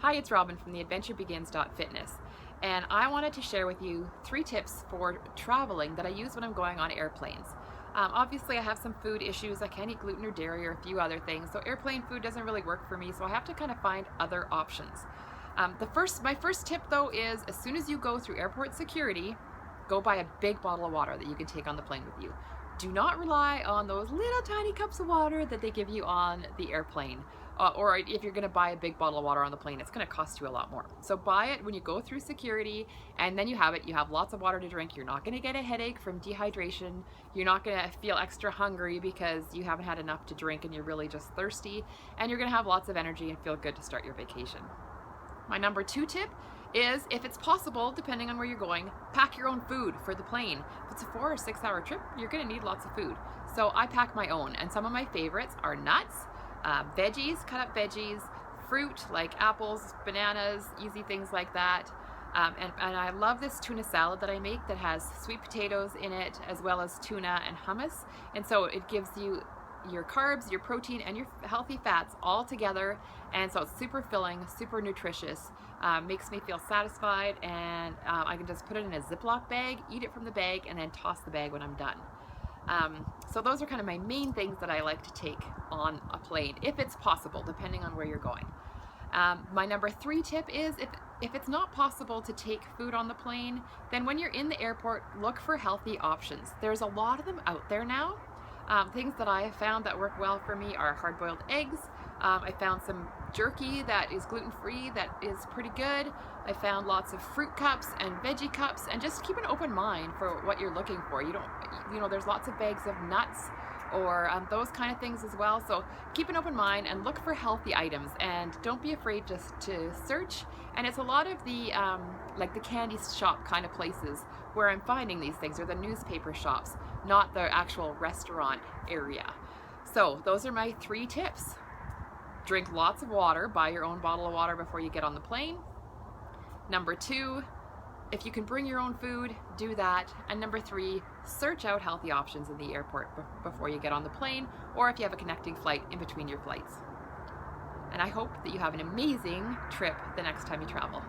Hi, it's Robin from the AdventureBegins.fitness, and I wanted to share with you 3 tips for traveling that I use when I'm going on airplanes. Obviously, I have some food issues. I can't eat gluten or dairy or a few other things, so airplane food doesn't really work for me, so I have to kind of find other options. My first tip though is as soon as you go through airport security, go buy a big bottle of water that you can take on the plane with you. Do not rely on those little tiny cups of water that they give you on the airplane. Or if you're gonna buy a big bottle of water on the plane, it's gonna cost you a lot more. So buy it when you go through security, and then you have it. You have lots of water to drink. You're not gonna get a headache from dehydration. You're not gonna feel extra hungry because you haven't had enough to drink and you're really just thirsty. And you're gonna have lots of energy and feel good to start your vacation. My number 2 tip is, if it's possible, depending on where you're going, pack your own food for the plane. If it's a 4 or 6 hour trip, you're gonna need lots of food. So I pack my own, and some of my favorites are nuts, veggies, cut up veggies, fruit like apples, bananas, easy things like that. And I love this tuna salad that I make that has sweet potatoes in it, as well as tuna and hummus. And so it gives you your carbs, your protein, and your healthy fats all together, and so it's super filling, super nutritious, makes me feel satisfied, and I can just put it in a Ziploc bag, eat it from the bag, and then toss the bag when I'm done. So those are kind of my main things that I like to take on a plane, if it's possible, depending on where you're going. My number 3 tip is, if it's not possible to take food on the plane, then when you're in the airport, look for healthy options. There's a lot of them out there now. Things that I have found that work well for me are hard-boiled eggs. I found some jerky that is gluten-free that is pretty good. I found lots of fruit cups and veggie cups, and just keep an open mind for what you're looking for. There's lots of bags of nuts or those kind of things as well. So keep an open mind and look for healthy items, and don't be afraid just to search. And it's a lot of the like the candy shop kind of places where I'm finding these things, or the newspaper shops, not the actual restaurant area. So those are my 3 tips. Drink lots of water, buy your own bottle of water before you get on the plane. Number 2, if you can bring your own food, do that. And number 3, search out healthy options in the airport before you get on the plane, or if you have a connecting flight in between your flights. And I hope that you have an amazing trip the next time you travel.